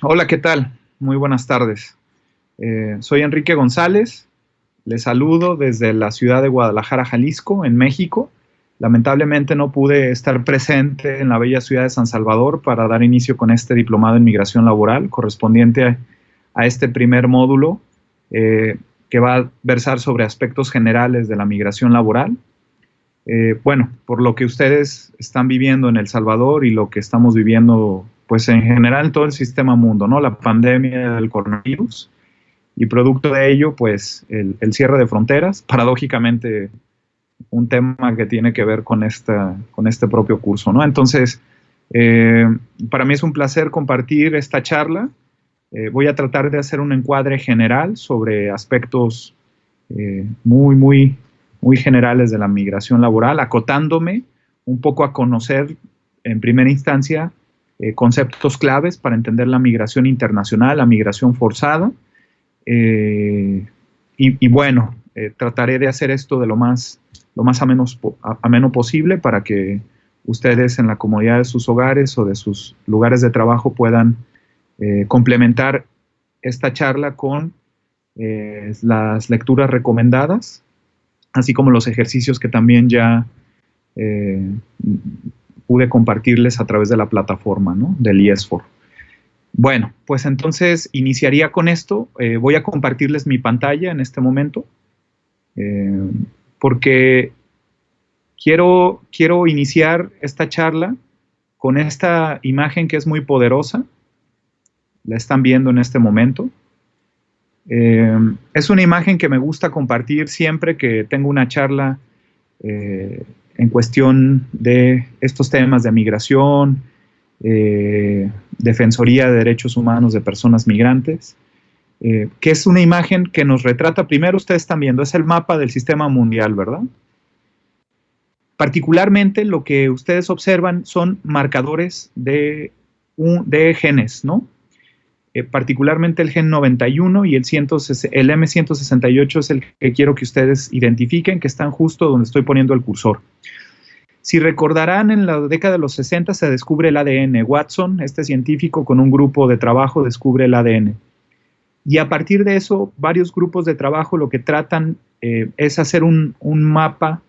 Hola, ¿qué tal? Muy buenas tardes. Soy Enrique González. Les saludo desde la ciudad de Guadalajara, Jalisco, en México. Lamentablemente no pude estar presente en la bella ciudad de San Salvador para dar inicio con este diplomado en migración laboral correspondiente a este primer módulo eh, que va a versar sobre aspectos generales de la migración laboral. Bueno, por lo que ustedes están viviendo en El Salvador y lo que estamos viviendo, pues en general en todo el sistema mundo, ¿no? La pandemia del coronavirus y producto de ello, pues el cierre de fronteras, paradójicamente un tema que tiene que ver con este propio curso, ¿no? Entonces, eh, para mí es un placer compartir esta charla. Voy a tratar de hacer un encuadre general sobre aspectos muy generales de la migración laboral, acotándome un poco a conocer en primera instancia conceptos claves para entender la migración internacional, la migración forzada. Eh, y bueno, trataré de hacer esto de lo más ameno posible para que ustedes en la comodidad de sus hogares o de sus lugares de trabajo puedan complementar esta charla con las lecturas recomendadas, así como los ejercicios que también ya eh, pude compartirles a través de la plataforma, ¿no?, del IESFOR. Bueno, pues entonces iniciaría con esto. Voy a compartirles mi pantalla en este momento, eh, porque quiero iniciar esta charla con esta imagen que es muy poderosa. La están viendo en este momento. Es una imagen que me gusta compartir siempre que tengo una charla en cuestión de estos temas de migración, Defensoría de Derechos Humanos de Personas Migrantes, que es una imagen que nos retrata, primero ustedes están viendo, es el mapa del sistema mundial, ¿verdad? Particularmente lo que ustedes observan son marcadores de genes, ¿no? Particularmente el gen 91 y el M168 es el que quiero que ustedes identifiquen, que están justo donde estoy poniendo el cursor. Si recordarán, en la década de los 60 se descubre el ADN. Watson, este científico con un grupo de trabajo, descubre el ADN. Y a partir de eso, varios grupos de trabajo lo que tratan es hacer un mapa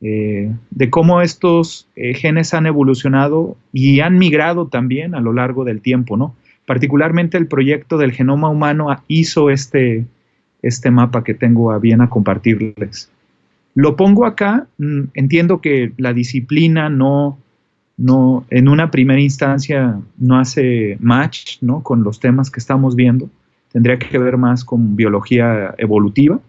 de cómo estos genes han evolucionado y han migrado también a lo largo del tiempo, ¿no? Particularmente el proyecto del genoma humano hizo este mapa que tengo a bien a compartirles. Lo pongo acá. Entiendo que la disciplina no, en una primera instancia no hace match, ¿no?, con los temas que estamos viendo. Tendría que ver más con biología evolutiva.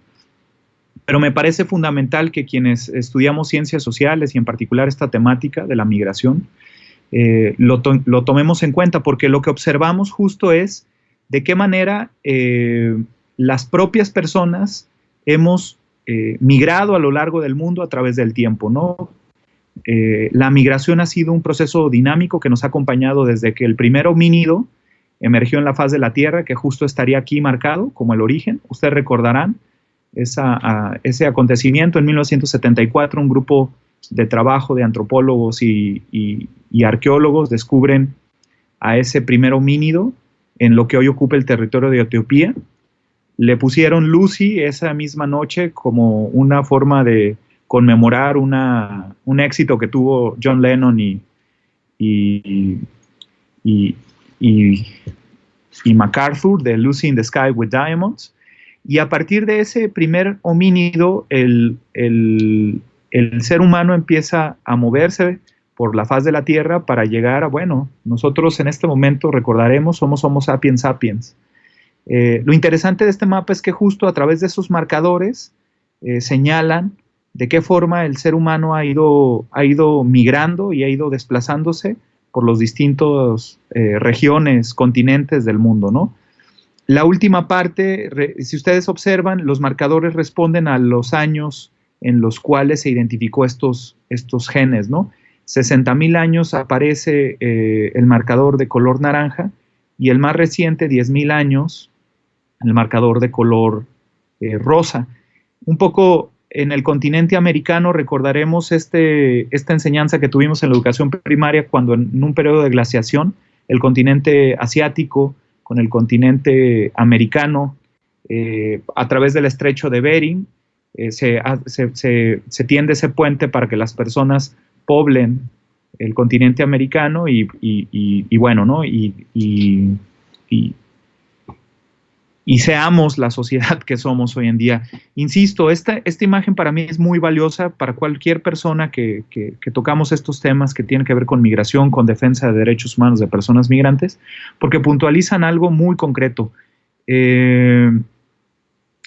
Pero me parece fundamental que quienes estudiamos ciencias sociales y en particular esta temática de la migración, lo tomemos en cuenta, porque lo que observamos justo es de qué manera las propias personas hemos migrado a lo largo del mundo a través del tiempo, ¿no? La migración ha sido un proceso dinámico que nos ha acompañado desde que el primer homínido emergió en la faz de la Tierra, que justo estaría aquí marcado como el origen. Ustedes recordarán ese acontecimiento en 1974, un grupo de trabajo de antropólogos y arqueólogos descubren a ese primer homínido en lo que hoy ocupa el territorio de Etiopía. Le pusieron Lucy esa misma noche como una forma de conmemorar un éxito que tuvo John Lennon y, y, y MacArthur, de Lucy in the Sky with Diamonds. Y a partir de ese primer homínido, el ser humano empieza a moverse por la faz de la Tierra para llegar a, bueno, nosotros en este momento recordaremos, somos Homo sapiens sapiens. Lo interesante de este mapa es que justo a través de esos marcadores señalan de qué forma el ser humano ha ido migrando y ha ido desplazándose por los distintos regiones, continentes del mundo, ¿no? La última parte, si ustedes observan, los marcadores responden a los años en los cuales se identificó estos genes, ¿no? 60,000 años aparece el marcador de color naranja y el más reciente, 10,000 años, el marcador de color rosa. Un poco en el continente americano recordaremos esta enseñanza que tuvimos en la educación primaria cuando en un periodo de glaciación el continente asiático con el continente americano a través del estrecho de Bering. Se tiende ese puente para que las personas poblen el continente americano y bueno, ¿no? Y seamos la sociedad que somos hoy en día. Insisto, esta imagen para mí es muy valiosa para cualquier persona que tocamos estos temas que tienen que ver con migración, con defensa de derechos humanos de personas migrantes, porque puntualizan algo muy concreto.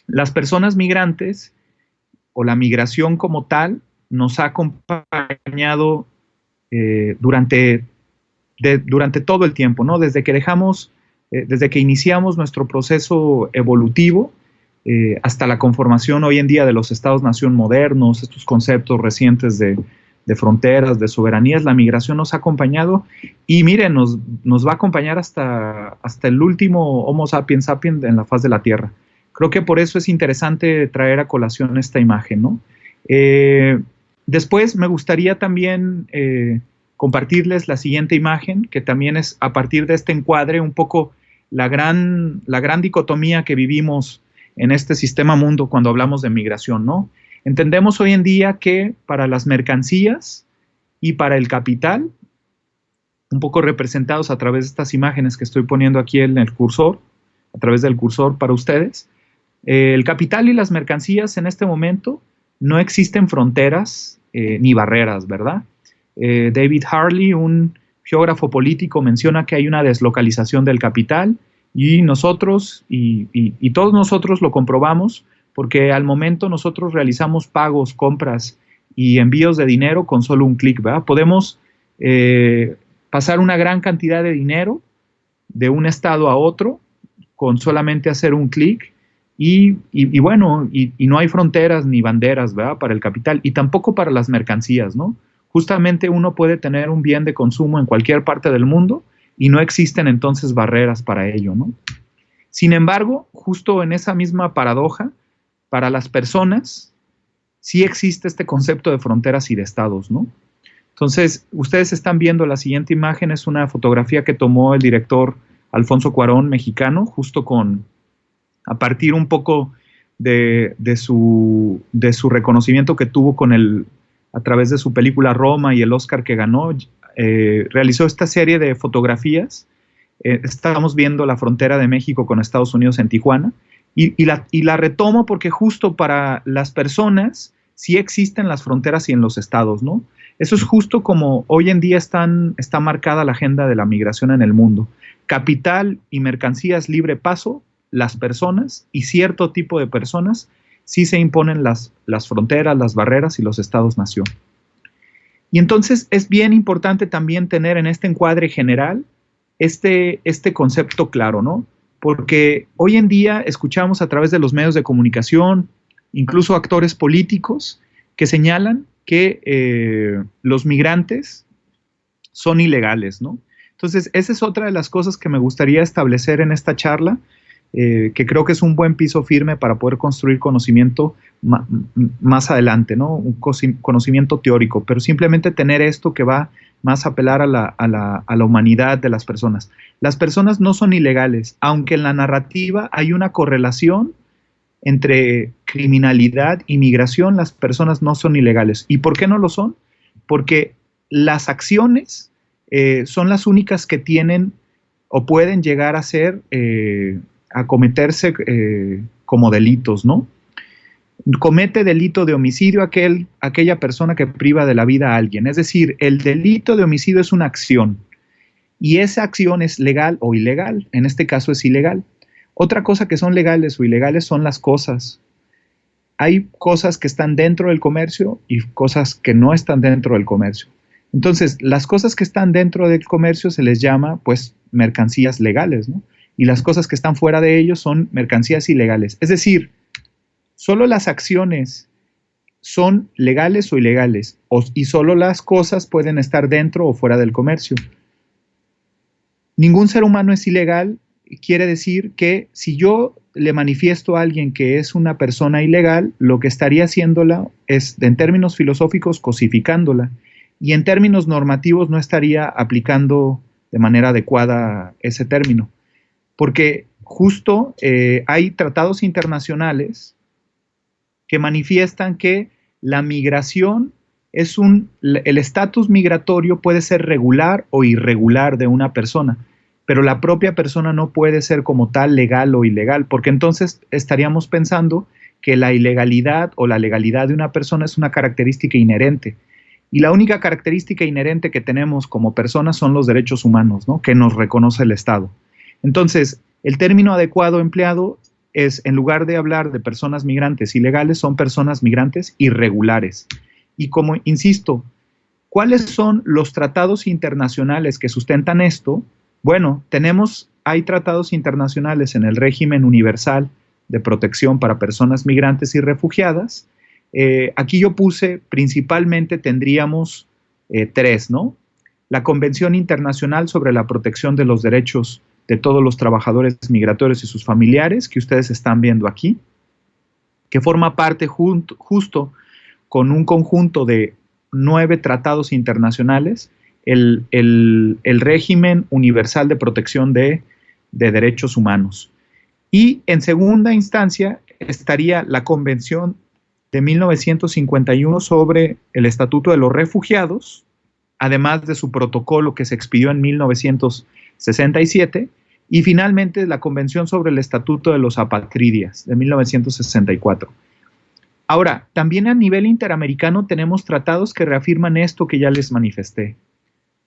Las personas migrantes o la migración como tal nos ha acompañado durante todo el tiempo, ¿no? Desde que iniciamos nuestro proceso evolutivo hasta la conformación hoy en día de los estados-nación modernos, estos conceptos recientes de fronteras, de soberanías, la migración nos ha acompañado y miren, nos va a acompañar hasta el último Homo sapiens sapiens en la faz de la Tierra. Creo que por eso es interesante traer a colación esta imagen, ¿no? Después me gustaría también compartirles la siguiente imagen, que también es a partir de este encuadre un poco la gran dicotomía que vivimos en este sistema mundo cuando hablamos de migración, ¿no? Entendemos hoy en día que para las mercancías y para el capital, un poco representados a través de estas imágenes que estoy poniendo aquí en el cursor, a través del cursor para ustedes, el capital y las mercancías en este momento no existen fronteras ni barreras, ¿verdad? David Harley, un geógrafo político, menciona que hay una deslocalización del capital y nosotros, y todos nosotros lo comprobamos porque al momento nosotros realizamos pagos, compras y envíos de dinero con solo un clic, ¿verdad? Podemos pasar una gran cantidad de dinero de un estado a otro con solamente hacer un clic y bueno, no hay fronteras ni banderas, ¿verdad? Para el capital y tampoco para las mercancías, ¿no? Justamente uno puede tener un bien de consumo en cualquier parte del mundo y no existen entonces barreras para ello, ¿no? Sin embargo, justo en esa misma paradoja, para las personas sí existe este concepto de fronteras y de estados, ¿no? Entonces, ustedes están viendo la siguiente imagen, es una fotografía que tomó el director Alfonso Cuarón, mexicano, justo a partir un poco de su reconocimiento que tuvo a través de su película Roma y el Oscar que ganó, realizó esta serie de fotografías. Estamos viendo la frontera de México con Estados Unidos en Tijuana, y la retomo porque justo para las personas sí existen las fronteras y en los estados, ¿no? Eso es justo como hoy en día está marcada la agenda de la migración en el mundo. Capital y mercancías libre paso, las personas y cierto tipo de personas sí se imponen las fronteras, las barreras y los estados-nación. Y entonces es bien importante también tener en este encuadre general este concepto claro, ¿no? Porque hoy en día escuchamos a través de los medios de comunicación, incluso actores políticos, que señalan que los migrantes son ilegales, ¿no? Entonces, esa es otra de las cosas que me gustaría establecer en esta charla, que creo que es un buen piso firme para poder construir conocimiento más adelante, ¿no? Un conocimiento teórico, pero simplemente tener esto que va más a apelar a la humanidad de las personas. Las personas no son ilegales, aunque en la narrativa hay una correlación entre criminalidad y migración, las personas no son ilegales. ¿Y por qué no lo son? Porque las acciones son las únicas que tienen o pueden llegar a ser, a cometerse como delitos, ¿no? Comete delito de homicidio aquella persona que priva de la vida a alguien. Es decir, el delito de homicidio es una acción y esa acción es legal o ilegal. En este caso es ilegal. Otra cosa que son legales o ilegales son las cosas. Hay cosas que están dentro del comercio y cosas que no están dentro del comercio. Entonces, las cosas que están dentro del comercio se les llama, pues, mercancías legales, ¿no? Y las cosas que están fuera de ellos son mercancías ilegales. Es decir, solo las acciones son legales o ilegales, y solo las cosas pueden estar dentro o fuera del comercio. Ningún ser humano es ilegal, quiere decir que si yo le manifiesto a alguien que es una persona ilegal, lo que estaría haciéndola es, en términos filosóficos, cosificándola, y en términos normativos no estaría aplicando de manera adecuada ese término. porque justo hay tratados internacionales que manifiestan que la migración el estatus migratorio puede ser regular o irregular de una persona, pero la propia persona no puede ser como tal legal o ilegal, porque entonces estaríamos pensando que la ilegalidad o la legalidad de una persona es una característica inherente. Y la única característica inherente que tenemos como personas son los derechos humanos, ¿no?, que nos reconoce el Estado. Entonces, el término adecuado empleado es, en lugar de hablar de personas migrantes ilegales, son personas migrantes irregulares. Y como insisto, ¿cuáles son los tratados internacionales que sustentan esto? Bueno, hay tratados internacionales en el régimen universal de protección para personas migrantes y refugiadas. Aquí yo puse, principalmente tendríamos tres, ¿no? La Convención Internacional sobre la Protección de los Derechos de todos los trabajadores migratorios y sus familiares, que ustedes están viendo aquí, que forma parte justo con un conjunto de 9 tratados internacionales, el régimen universal de protección de derechos humanos. Y en segunda instancia estaría la Convención de 1951 sobre el Estatuto de los Refugiados, además de su protocolo que se expidió en 1967, y finalmente la Convención sobre el Estatuto de los Apatrídidas de 1964. Ahora, también a nivel interamericano tenemos tratados que reafirman esto que ya les manifesté.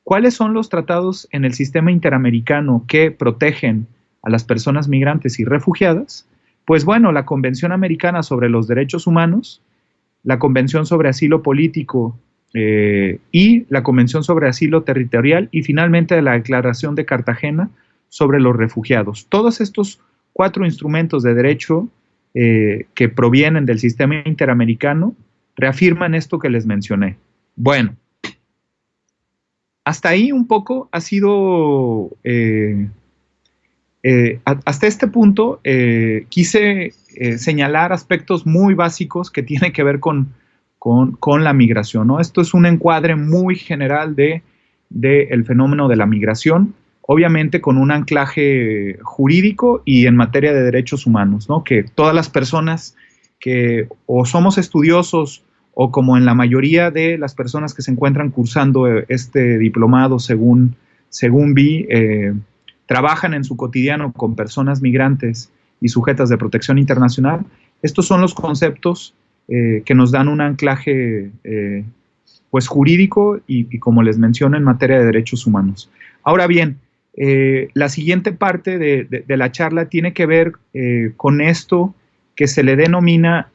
¿Cuáles son los tratados en el sistema interamericano que protegen a las personas migrantes y refugiadas? Pues bueno, la Convención Americana sobre los Derechos Humanos, la Convención sobre Asilo Político y la Convención sobre Asilo Territorial, y finalmente la Declaración de Cartagena sobre los refugiados. Todos estos 4 instrumentos de derecho que provienen del sistema interamericano reafirman esto que les mencioné. Bueno, hasta ahí un poco ha sido, hasta este punto quise señalar aspectos muy básicos que tienen que ver con la migración, ¿no? Esto es un encuadre muy general del fenómeno de la migración, obviamente con un anclaje jurídico y en materia de derechos humanos, ¿no? Que todas las personas que o somos estudiosos o, como en la mayoría de las personas que se encuentran cursando este diplomado, según vi, trabajan en su cotidiano con personas migrantes y sujetas de protección internacional. Estos son los conceptos que nos dan un anclaje pues jurídico y, como les menciono, en materia de derechos humanos. Ahora bien, la siguiente parte de la charla tiene que ver con esto que se le denomina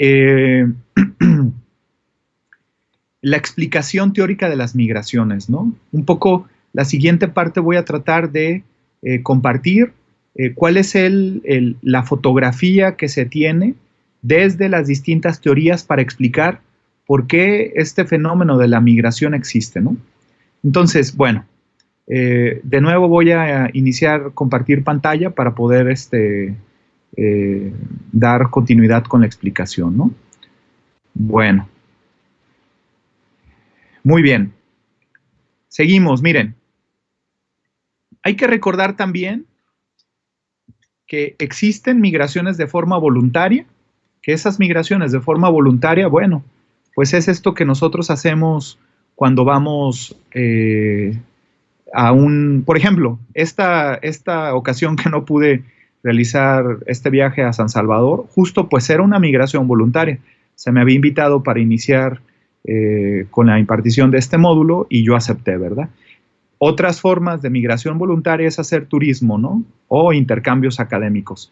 la explicación teórica de las migraciones, ¿no? Un poco la siguiente parte voy a tratar de compartir cuál es la fotografía que se tiene desde las distintas teorías para explicar por qué este fenómeno de la migración existe, ¿no? Entonces, bueno, de nuevo voy a iniciar compartir pantalla para poder dar continuidad con la explicación, ¿no? Bueno. Muy bien. Seguimos, miren. Hay que recordar también que existen migraciones de forma voluntaria, que esas migraciones de forma voluntaria, bueno, pues es esto que nosotros hacemos cuando vamos por ejemplo, esta ocasión que no pude realizar este viaje a San Salvador, justo pues era una migración voluntaria. Se me había invitado para iniciar con la impartición de este módulo y yo acepté, ¿verdad? Otras formas de migración voluntaria es hacer turismo, ¿no? O intercambios académicos.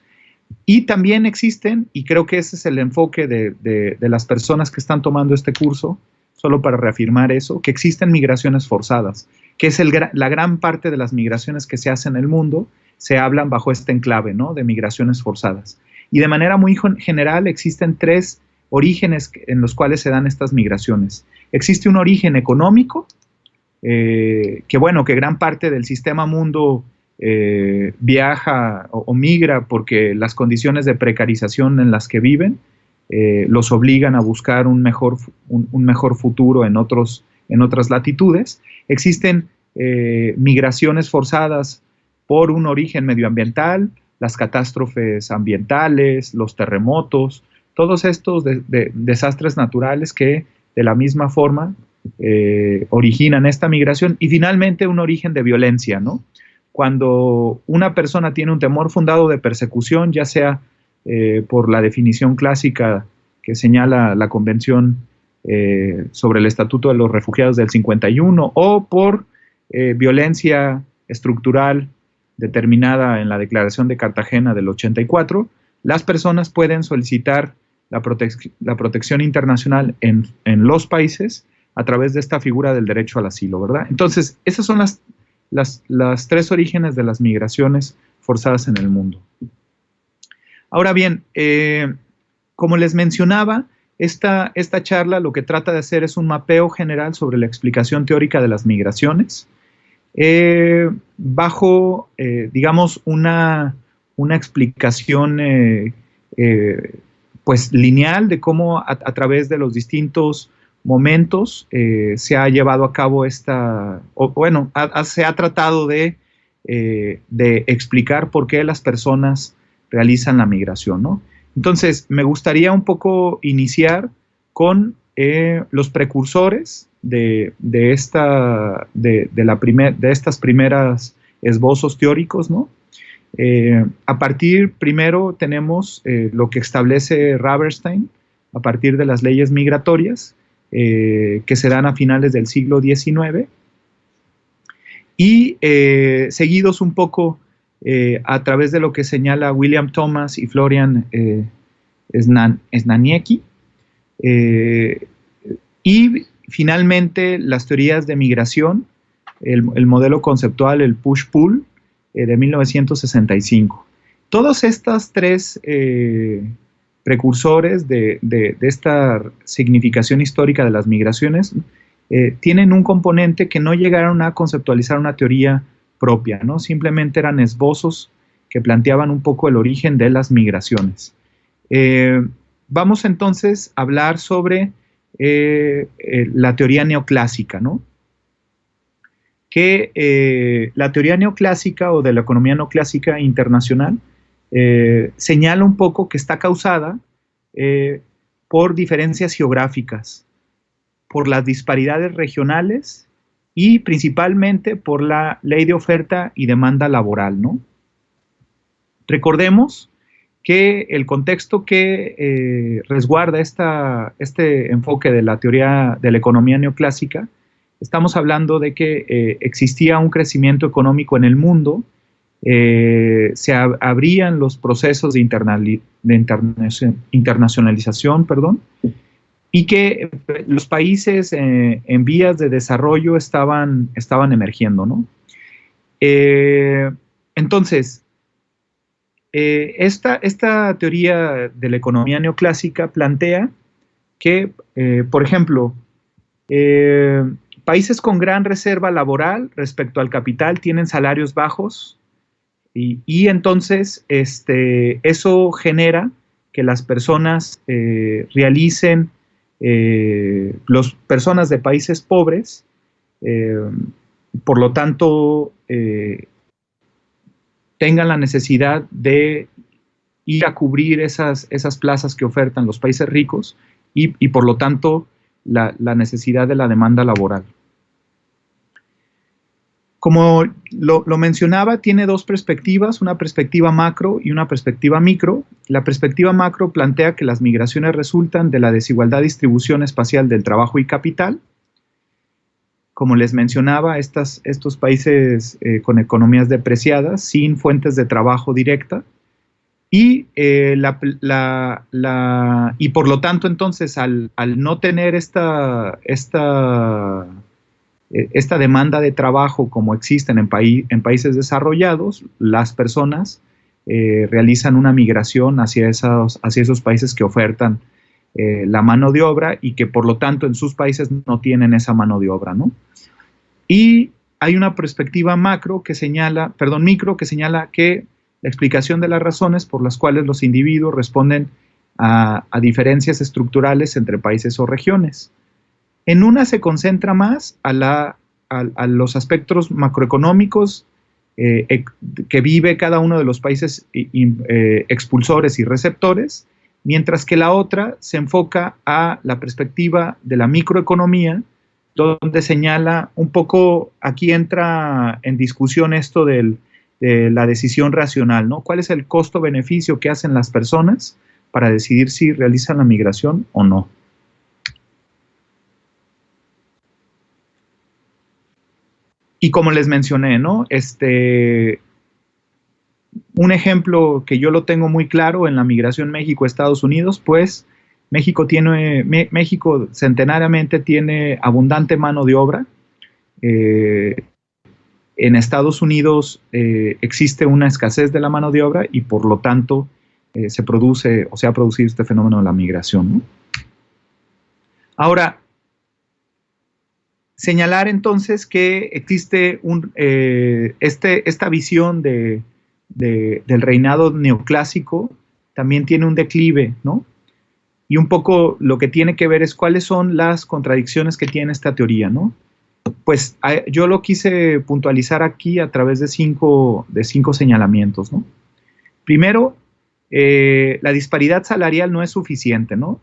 Y también existen, y creo que ese es el enfoque de las personas que están tomando este curso, solo para reafirmar eso, que existen migraciones forzadas, que es la gran parte de las migraciones que se hacen en el mundo, se hablan bajo este enclave, ¿no?, de migraciones forzadas. Y de manera muy general existen 3 orígenes en los cuales se dan estas migraciones. Existe un origen económico, que bueno, que gran parte del sistema mundo viaja o migra porque las condiciones de precarización en las que viven los obligan a buscar un mejor futuro en otras latitudes. Existen migraciones forzadas por un origen medioambiental, las catástrofes ambientales, los terremotos, todos estos desastres naturales que de la misma forma originan esta migración, y finalmente un origen de violencia, ¿no? Cuando una persona tiene un temor fundado de persecución, ya sea por la definición clásica que señala la Convención sobre el Estatuto de los Refugiados del 51, o por violencia estructural determinada en la Declaración de Cartagena del 84, las personas pueden solicitar la protección internacional en los países a través de esta figura del derecho al asilo, ¿verdad? Entonces, esas son las tres orígenes de las migraciones forzadas en el mundo. Ahora bien, como les mencionaba, esta charla lo que trata de hacer es un mapeo general sobre la explicación teórica de las migraciones, bajo, digamos, una explicación pues lineal de cómo a través de los distintos momentos se ha llevado a cabo se ha tratado de explicar por qué las personas realizan la migración, ¿no? Entonces, me gustaría un poco iniciar con los precursores de estas primeras esbozos teóricos, ¿no? A partir, primero, tenemos lo que establece Raberstein a partir de las leyes migratorias que se dan a finales del siglo XIX, y seguidos un poco a través de lo que señala William Thomas y Florian Snaniecki, y finalmente las teorías de migración, el modelo conceptual, el push-pull, de 1965. Todos estos tres precursores de esta significación histórica de las migraciones tienen un componente que no llegaron a conceptualizar una teoría propia, ¿no? Simplemente eran esbozos que planteaban un poco el origen de las migraciones. Vamos entonces a hablar sobre la teoría neoclásica, ¿no? Que la teoría neoclásica o de la economía neoclásica internacional señala un poco que está causada por diferencias geográficas, por las disparidades regionales y principalmente por la ley de oferta y demanda laboral, ¿no? Recordemos que el contexto que resguarda este enfoque de la teoría de la economía neoclásica, estamos hablando de que existía un crecimiento económico en el mundo, se abrían los procesos de internacionalización, y que los países en vías de desarrollo estaban emergiendo, ¿no? Entonces, esta teoría de la economía neoclásica plantea que, por ejemplo, países con gran reserva laboral respecto al capital tienen salarios bajos y entonces eso genera que las personas realicen, las personas de países pobres, por lo tanto, tengan la necesidad de ir a cubrir esas plazas que ofertan los países ricos y por lo tanto, la necesidad de la demanda laboral. Como lo mencionaba, tiene dos perspectivas, una perspectiva macro y una perspectiva micro. La perspectiva macro plantea que las migraciones resultan de la desigualdad de distribución espacial del trabajo y capital. Como les mencionaba, estos países con economías depreciadas, sin fuentes de trabajo directa, y por lo tanto, entonces, al no tener esta demanda de trabajo como existen en países desarrollados, las personas realizan una migración hacia esos países que ofertan la mano de obra y que por lo tanto en sus países no tienen esa mano de obra, ¿no? Y hay una perspectiva micro que señala que la explicación de las razones por las cuales los individuos responden a diferencias estructurales entre países o regiones. En una se concentra más a los aspectos macroeconómicos que vive cada uno de los países expulsores y receptores, mientras que la otra se enfoca a la perspectiva de la microeconomía, donde señala un poco, aquí entra en discusión esto de la decisión racional, ¿no? ¿Cuál es el costo-beneficio que hacen las personas para decidir si realizan la migración o no? Y como les mencioné, ¿no? Un ejemplo que yo lo tengo muy claro en la migración México-Estados Unidos, pues México centenariamente tiene abundante mano de obra. En Estados Unidos existe una escasez de la mano de obra y por lo tanto se produce o se ha producido este fenómeno de la migración, ¿no? Ahora, señalar entonces que existe esta visión del reinado neoclásico también tiene un declive, ¿no? Y un poco lo que tiene que ver es cuáles son las contradicciones que tiene esta teoría, ¿no? Pues yo lo quise puntualizar aquí a través de cinco señalamientos, ¿no? Primero, la disparidad salarial no es suficiente, ¿no?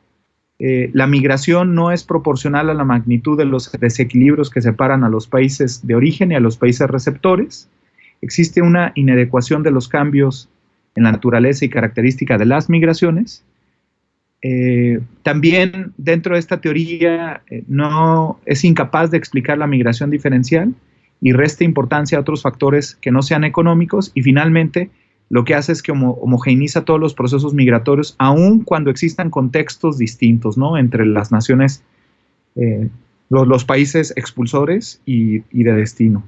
La migración no es proporcional a la magnitud de los desequilibrios que separan a los países de origen y a los países receptores. Existe una inadecuación de los cambios en la naturaleza y característica de las migraciones. También dentro de esta teoría no es incapaz de explicar la migración diferencial y resta importancia a otros factores que no sean económicos, y finalmente lo que hace es que homogeneiza todos los procesos migratorios, aun cuando existan contextos distintos, ¿no? Entre las naciones, los países expulsores y de destino.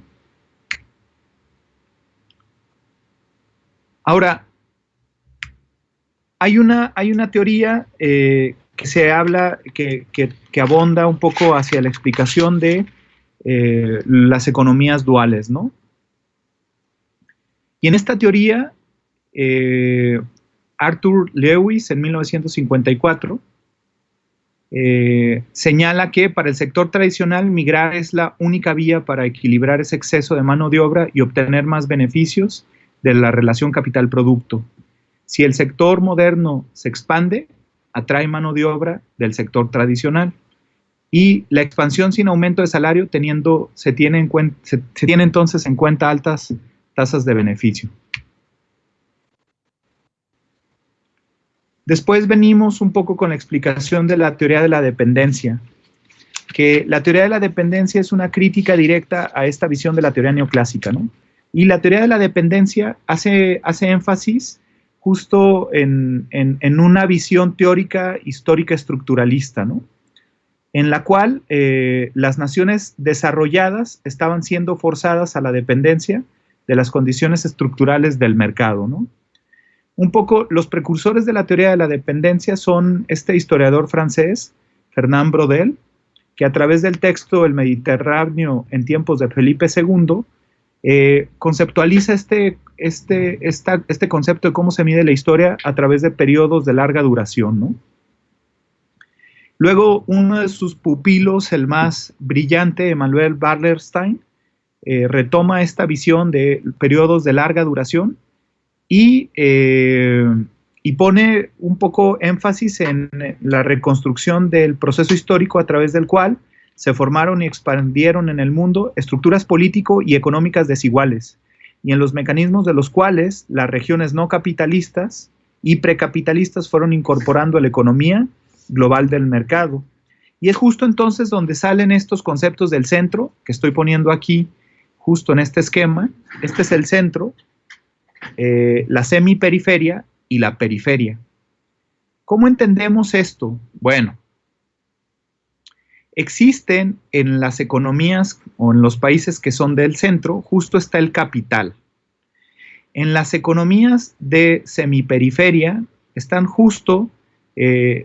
Ahora, hay una teoría que se habla, que abonda un poco hacia la explicación de las economías duales, ¿no? Y en esta teoría, Arthur Lewis, en 1954, señala que para el sector tradicional migrar es la única vía para equilibrar ese exceso de mano de obra y obtener más beneficios de la relación capital-producto. Si el sector moderno se expande, atrae mano de obra del sector tradicional. Y la expansión sin aumento de salario se tiene entonces en cuenta altas tasas de beneficio. Después venimos un poco con la explicación de la teoría de la dependencia, que la teoría de la dependencia es una crítica directa a esta visión de la teoría neoclásica, ¿no? Y la teoría de la dependencia hace énfasis justo en una visión teórica, histórica, estructuralista, ¿no? En la cual las naciones desarrolladas estaban siendo forzadas a la dependencia de las condiciones estructurales del mercado, ¿no? Un poco los precursores de la teoría de la dependencia son este historiador francés, Fernand Braudel, que a través del texto El Mediterráneo en tiempos de Felipe II, conceptualiza este concepto de cómo se mide la historia a través de periodos de larga duración, ¿no? Luego, uno de sus pupilos, el más brillante, Emanuel Wallerstein, retoma esta visión de periodos de larga duración y pone un poco énfasis en la reconstrucción del proceso histórico a través del cual se formaron y expandieron en el mundo estructuras político y económicas desiguales, y en los mecanismos de los cuales las regiones no capitalistas y precapitalistas fueron incorporando a la economía global del mercado. Y es justo entonces donde salen estos conceptos del centro, que estoy poniendo aquí, justo en este esquema. Este es el centro, la semiperiferia y la periferia. ¿Cómo entendemos esto? Bueno, existen en las economías o en los países que son del centro, justo está el capital. En las economías de semiperiferia están justo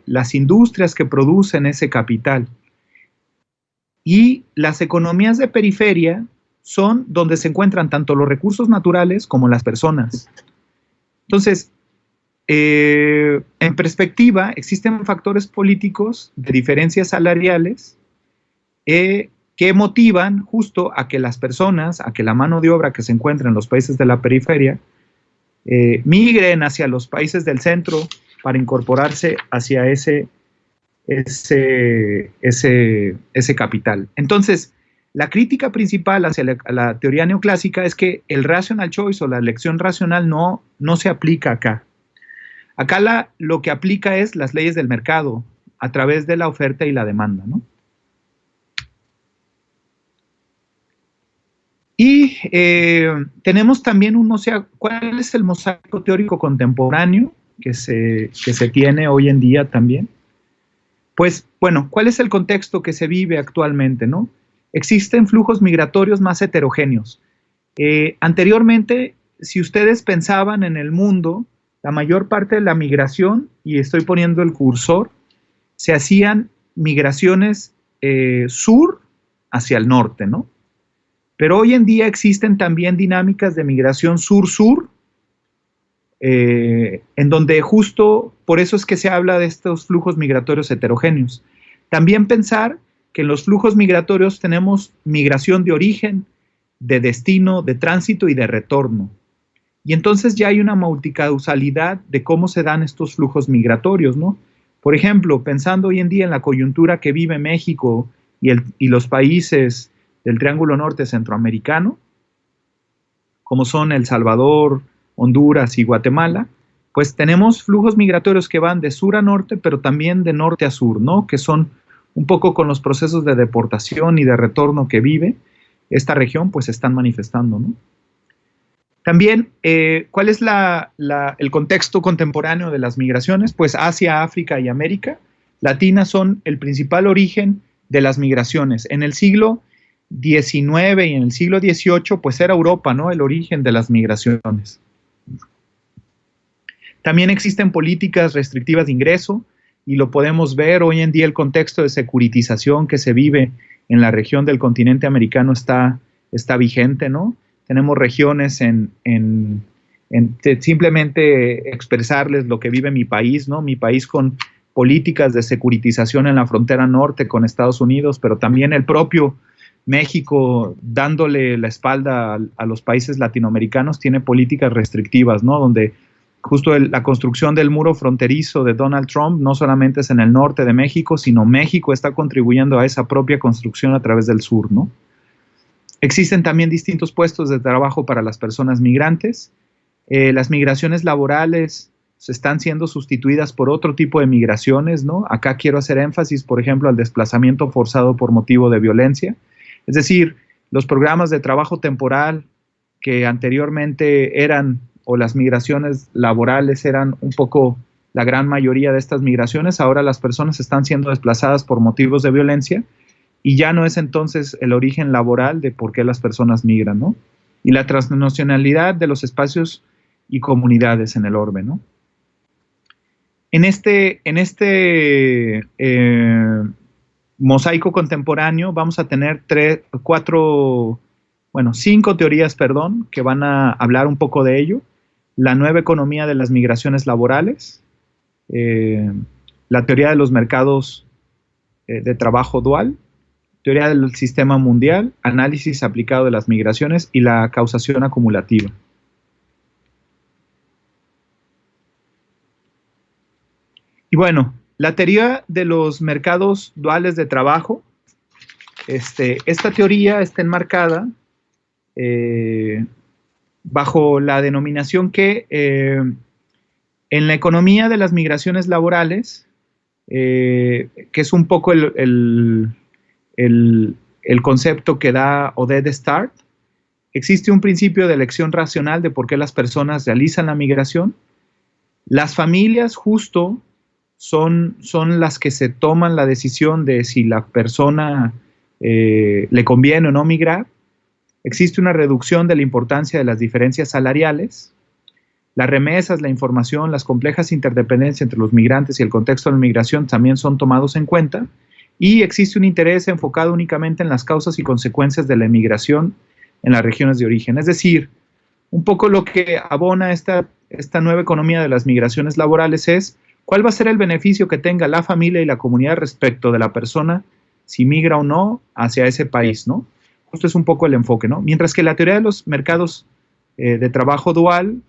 las industrias que producen ese capital. Y las economías de periferia son donde se encuentran tanto los recursos naturales como las personas. Entonces, en perspectiva, existen factores políticos de diferencias salariales que que motivan justo a que las personas, a que la mano de obra que se encuentra en los países de la periferia, migren hacia los países del centro para incorporarse hacia ese capital. Entonces, la crítica principal hacia la teoría neoclásica es que el rational choice o la elección racional no se aplica acá. Acá lo que aplica es las leyes del mercado a través de la oferta y la demanda, ¿no? Y tenemos también ¿cuál es el mosaico teórico contemporáneo que se tiene hoy en día también? Pues, bueno, ¿cuál es el contexto que se vive actualmente, no? Existen flujos migratorios más heterogéneos. Anteriormente, si ustedes pensaban en el mundo, la mayor parte de la migración, y estoy poniendo el cursor, se hacían migraciones sur hacia el norte, ¿no? Pero hoy en día existen también dinámicas de migración sur-sur, en donde justo por eso es que se habla de estos flujos migratorios heterogéneos. También pensar que en los flujos migratorios tenemos migración de origen, de destino, de tránsito y de retorno. Y entonces ya hay una multicausalidad de cómo se dan estos flujos migratorios, ¿no? Por ejemplo, pensando hoy en día en la coyuntura que vive México y los países del Triángulo Norte Centroamericano, como son El Salvador, Honduras y Guatemala, pues tenemos flujos migratorios que van de sur a norte, pero también de norte a sur, ¿no? Que son un poco con los procesos de deportación y de retorno que vive esta región, pues se están manifestando, ¿no? También, ¿cuál es el contexto contemporáneo de las migraciones? Pues Asia, África y América Latina son el principal origen de las migraciones. En el siglo XIX y en el siglo XVIII, pues era Europa, ¿no? El origen de las migraciones. También existen políticas restrictivas de ingreso, y lo podemos ver hoy en día. El contexto de securitización que se vive en la región del continente americano está vigente, ¿no? Tenemos regiones simplemente expresarles lo que vive mi país, ¿no? Mi país con políticas de securitización en la frontera norte con Estados Unidos, pero también el propio México, dándole la espalda a los países latinoamericanos, tiene políticas restrictivas, ¿no? Donde justo la construcción del muro fronterizo de Donald Trump no solamente es en el norte de México, sino México está contribuyendo a esa propia construcción a través del sur, ¿no? Existen también distintos puestos de trabajo para las personas migrantes. Las migraciones laborales se están siendo sustituidas por otro tipo de migraciones, ¿no? Acá quiero hacer énfasis, por ejemplo, al desplazamiento forzado por motivo de violencia. Es decir, los programas de trabajo temporal que anteriormente eran, o las migraciones laborales eran un poco la gran mayoría de estas migraciones, ahora las personas están siendo desplazadas por motivos de violencia y ya no es entonces el origen laboral de por qué las personas migran, ¿no? Y la transnacionalidad de los espacios y comunidades en el orbe, ¿no? En este mosaico contemporáneo vamos a tener 5 teorías, que van a hablar un poco de ello. La nueva economía de las migraciones laborales, la teoría de los mercados de trabajo dual, teoría del sistema mundial, análisis aplicado de las migraciones y la causación acumulativa. Y bueno, la teoría de los mercados duales de trabajo, esta teoría está enmarcada bajo la denominación que en la economía de las migraciones laborales, que es un poco el concepto que da Oded Stark, existe un principio de elección racional de por qué las personas realizan la migración. Las familias justo son las que se toman la decisión de si la persona le conviene o no migrar. Existe una reducción de la importancia de las diferencias salariales. Las remesas, la información, las complejas interdependencias entre los migrantes y el contexto de la migración también son tomados en cuenta. Y existe un interés enfocado únicamente en las causas y consecuencias de la emigración en las regiones de origen. Es decir, un poco lo que abona esta nueva economía de las migraciones laborales es cuál va a ser el beneficio que tenga la familia y la comunidad respecto de la persona si migra o no hacia ese país, ¿no? Justo es un poco el enfoque, ¿no? Mientras que la teoría de los mercados de trabajo dual,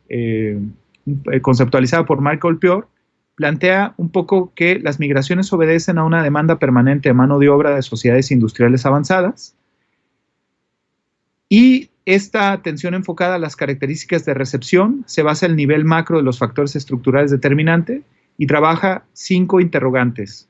conceptualizada por Michael Pior, plantea un poco que las migraciones obedecen a una demanda permanente de mano de obra de sociedades industriales avanzadas, y esta atención enfocada a las características de recepción se basa en el nivel macro de los factores estructurales determinantes y trabaja 5 interrogantes: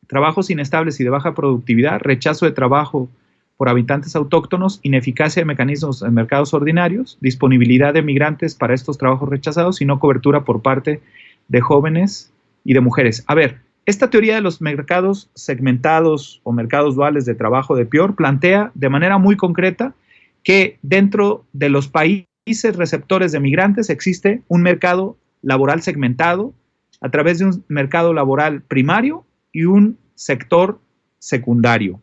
trabajos inestables y de baja productividad, rechazo de trabajo por habitantes autóctonos, ineficacia de mecanismos de mercados ordinarios, disponibilidad de migrantes para estos trabajos rechazados y no cobertura por parte de jóvenes y de mujeres. A ver, esta teoría de los mercados segmentados o mercados duales de trabajo de Pior plantea de manera muy concreta que dentro de los países receptores de migrantes existe un mercado laboral segmentado a través de un mercado laboral primario y un sector secundario.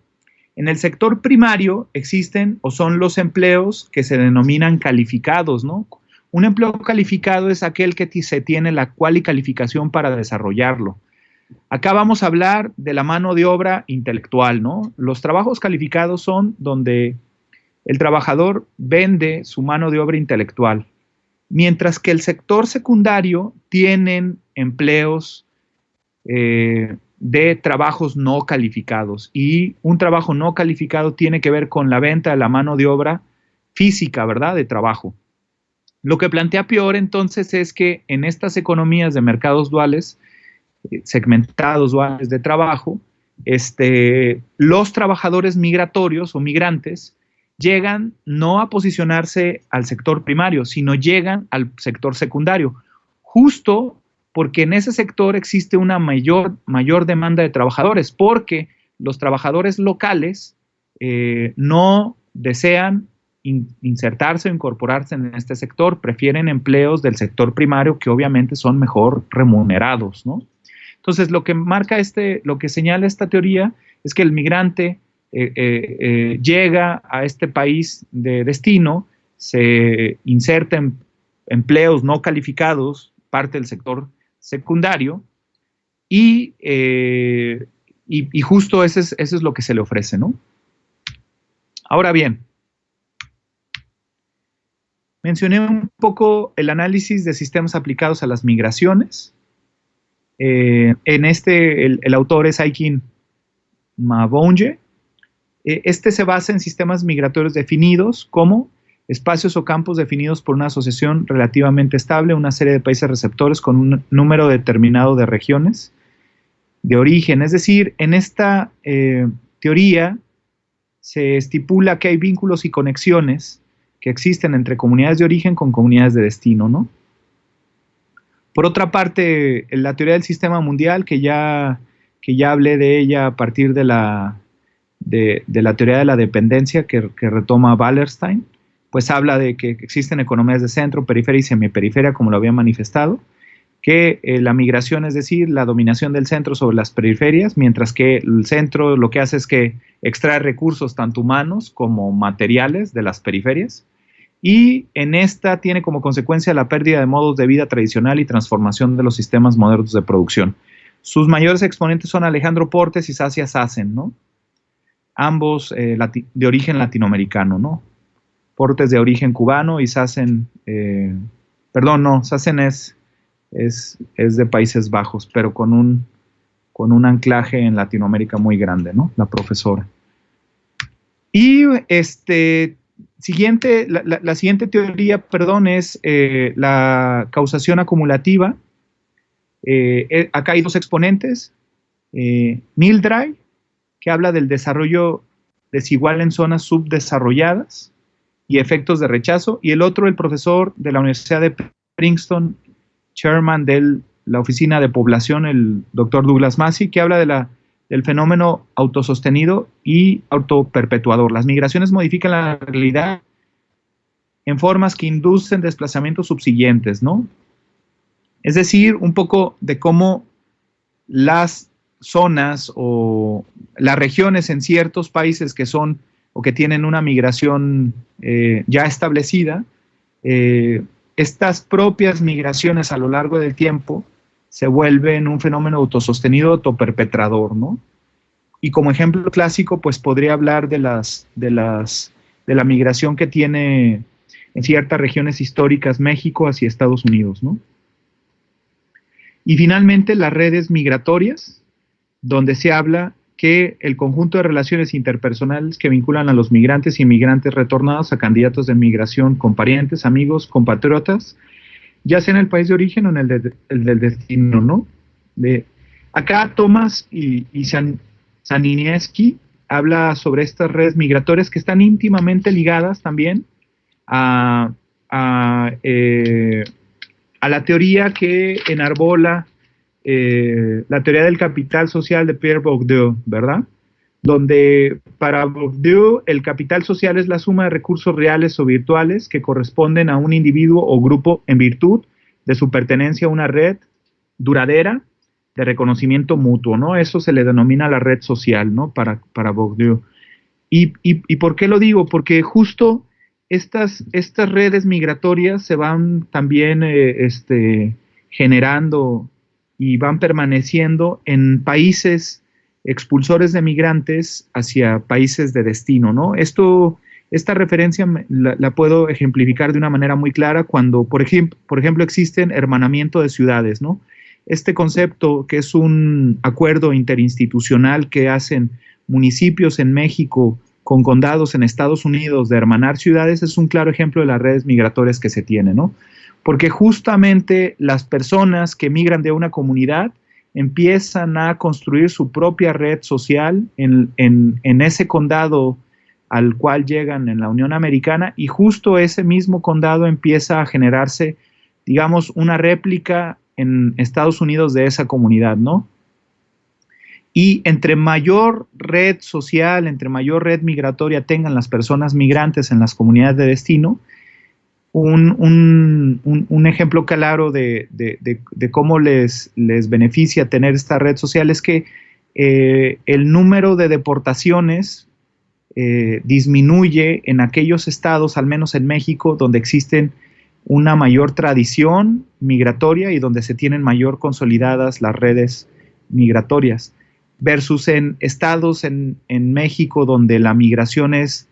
En el sector primario existen o son los empleos que se denominan calificados, ¿no? Un empleo calificado es aquel que se tiene la cualificación para desarrollarlo. Acá vamos a hablar de la mano de obra intelectual, ¿no? Los trabajos calificados son donde el trabajador vende su mano de obra intelectual, mientras que el sector secundario tienen empleos de trabajos no calificados, y un trabajo no calificado tiene que ver con la venta de la mano de obra física, ¿verdad?, de trabajo. Lo que plantea Pior entonces es que en estas economías de mercados duales, segmentados duales de trabajo, los trabajadores migratorios o migrantes llegan no a posicionarse al sector primario, sino llegan al sector secundario, justo porque en ese sector existe una mayor demanda de trabajadores, porque los trabajadores locales no desean insertarse o incorporarse en este sector, prefieren empleos del sector primario que obviamente son mejor remunerados, ¿no? Entonces, lo que marca lo que señala esta teoría es que el migrante llega a este país de destino, se inserta en empleos no calificados, parte del sector secundario, y justo eso es lo que se le ofrece, ¿no? Ahora bien, mencioné un poco el análisis de sistemas aplicados a las migraciones. El autor es Aikin Mabonge. Se basa en sistemas migratorios definidos como espacios o campos definidos por una asociación relativamente estable, una serie de países receptores con un número determinado de regiones de origen. Es decir, en esta teoría se estipula que hay vínculos y conexiones que existen entre comunidades de origen con comunidades de destino, ¿no? Por otra parte, la teoría del sistema mundial, que ya hablé de ella a partir de la teoría de la dependencia que retoma Wallerstein, pues habla de que existen economías de centro, periferia y semiperiferia, como lo había manifestado, que la migración, es decir, la dominación del centro sobre las periferias, mientras que el centro lo que hace es que extrae recursos tanto humanos como materiales de las periferias, y en esta tiene como consecuencia la pérdida de modos de vida tradicional y transformación de los sistemas modernos de producción. Sus mayores exponentes son Alejandro Portes y Sasha Sassen, ¿no? Ambos de origen latinoamericano, ¿no? Portes de origen cubano y Sassen, Sassen es de Países Bajos, pero con un anclaje en Latinoamérica muy grande, ¿no? La profesora. Y la siguiente teoría, es la causación acumulativa. Acá hay dos exponentes, Mildray, que habla del desarrollo desigual en zonas subdesarrolladas y efectos de rechazo, y el otro, el profesor de la Universidad de Princeton, chairman de la Oficina de Población, el doctor Douglas Massey, que habla del fenómeno autosostenido y autoperpetuador. Las migraciones modifican la realidad en formas que inducen desplazamientos subsiguientes, ¿no? Es decir, un poco de cómo las zonas o las regiones en ciertos países que son o que tienen una migración ya establecida, estas propias migraciones a lo largo del tiempo se vuelven un fenómeno autosostenido, autoperpetrador, ¿no? y como ejemplo clásico, pues podría hablar de la migración que tiene en ciertas regiones históricas México hacia Estados Unidos, ¿no? Y finalmente las redes migratorias, donde se habla que el conjunto de relaciones interpersonales que vinculan a los migrantes y inmigrantes retornados a candidatos de migración con parientes, amigos, compatriotas, ya sea en el país de origen o en el del destino, ¿no? Acá Tomás y Saninieski habla sobre estas redes migratorias que están íntimamente ligadas también a la teoría que enarbola la teoría del capital social de Pierre Bourdieu, ¿verdad? Donde para Bourdieu el capital social es la suma de recursos reales o virtuales que corresponden a un individuo o grupo en virtud de su pertenencia a una red duradera de reconocimiento mutuo, ¿no? Eso se le denomina la red social, ¿no? Para Bourdieu. ¿Y por qué lo digo? Porque justo estas redes migratorias se van también generando y van permaneciendo en países expulsores de migrantes hacia países de destino, ¿no? Esta referencia la puedo ejemplificar de una manera muy clara cuando, por ejemplo, existen hermanamiento de ciudades, ¿no? Este concepto, que es un acuerdo interinstitucional que hacen municipios en México con condados en Estados Unidos de hermanar ciudades, es un claro ejemplo de las redes migratorias que se tienen, ¿no? Porque justamente las personas que migran de una comunidad empiezan a construir su propia red social en ese condado al cual llegan en la Unión Americana, y justo ese mismo condado empieza a generarse, digamos, una réplica en Estados Unidos de esa comunidad, ¿no? Y entre mayor red social, entre mayor red migratoria tengan las personas migrantes en las comunidades de destino, un ejemplo claro de cómo les beneficia tener esta red social es que el número de deportaciones disminuye en aquellos estados, al menos en México, donde existen una mayor tradición migratoria y donde se tienen mayor consolidadas las redes migratorias, versus en estados en México donde la migración es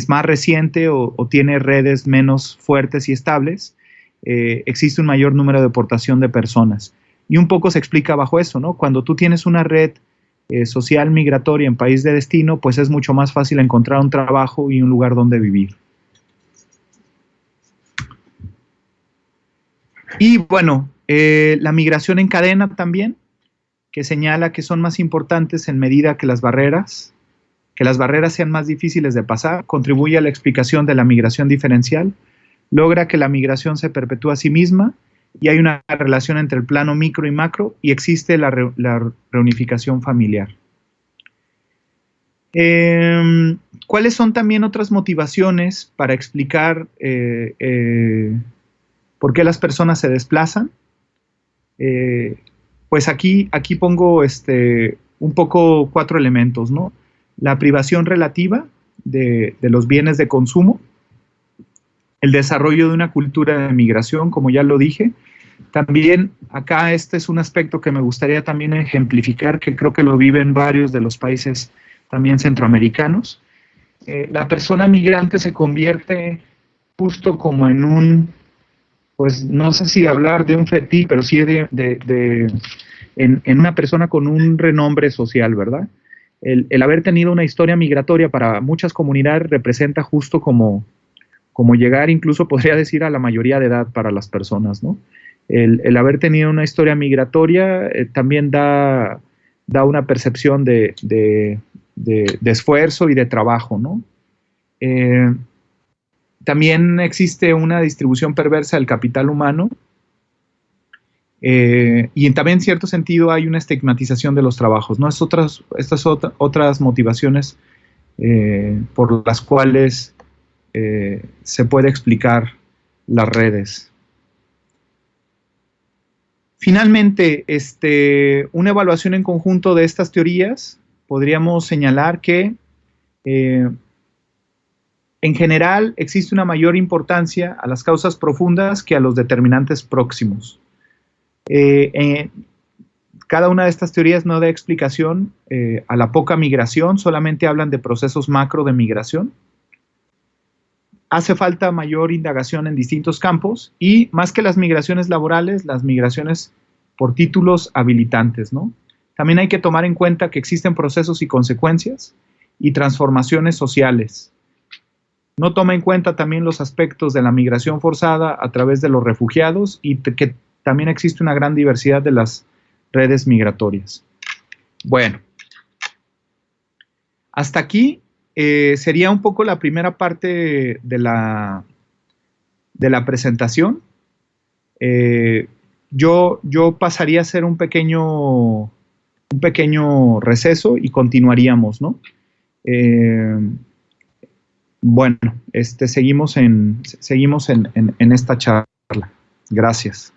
más reciente o tiene redes menos fuertes y estables, existe un mayor número de deportación de personas. Y un poco se explica bajo eso, ¿no? Cuando tú tienes una red social migratoria en país de destino, pues es mucho más fácil encontrar un trabajo y un lugar donde vivir. Y bueno, la migración en cadena también, que señala que son más importantes en medida que las barreras sean más difíciles de pasar, contribuye a la explicación de la migración diferencial, logra que la migración se perpetúe a sí misma y hay una relación entre el plano micro y macro y existe la reunificación familiar. ¿Cuáles son también otras motivaciones para explicar por qué las personas se desplazan? Pues aquí pongo un poco 4 elementos, ¿no? La privación relativa de los bienes de consumo, el desarrollo de una cultura de migración, como ya lo dije. También acá este es un aspecto que me gustaría también ejemplificar, que creo que lo viven varios de los países también centroamericanos. La persona migrante se convierte justo como en un, pues no sé si hablar de un fetiche, pero sí en una persona con un renombre social, ¿verdad? El haber tenido una historia migratoria para muchas comunidades representa justo como llegar, incluso podría decir, a la mayoría de edad para las personas, ¿no? El haber tenido una historia migratoria también da una percepción de esfuerzo y de trabajo, ¿no? También existe una distribución perversa del capital humano y también en cierto sentido hay una estigmatización de los trabajos, ¿no? Estas otras motivaciones por las cuales se puede explicar las redes. Finalmente, una evaluación en conjunto de estas teorías, podríamos señalar que en general existe una mayor importancia a las causas profundas que a los determinantes próximos. Cada una de estas teorías no da explicación a la poca migración, solamente hablan de procesos macro de migración. Hace falta mayor indagación en distintos campos y más que las migraciones laborales, las migraciones por títulos habilitantes, ¿no? También hay que tomar en cuenta que existen procesos y consecuencias y transformaciones sociales. No toma en cuenta también los aspectos de la migración forzada a través de los refugiados y que también existe una gran diversidad de las redes migratorias. Bueno, hasta aquí sería un poco la primera parte de la presentación. Yo pasaría a hacer un pequeño receso y continuaríamos, ¿no? Bueno, seguimos en esta charla. Gracias.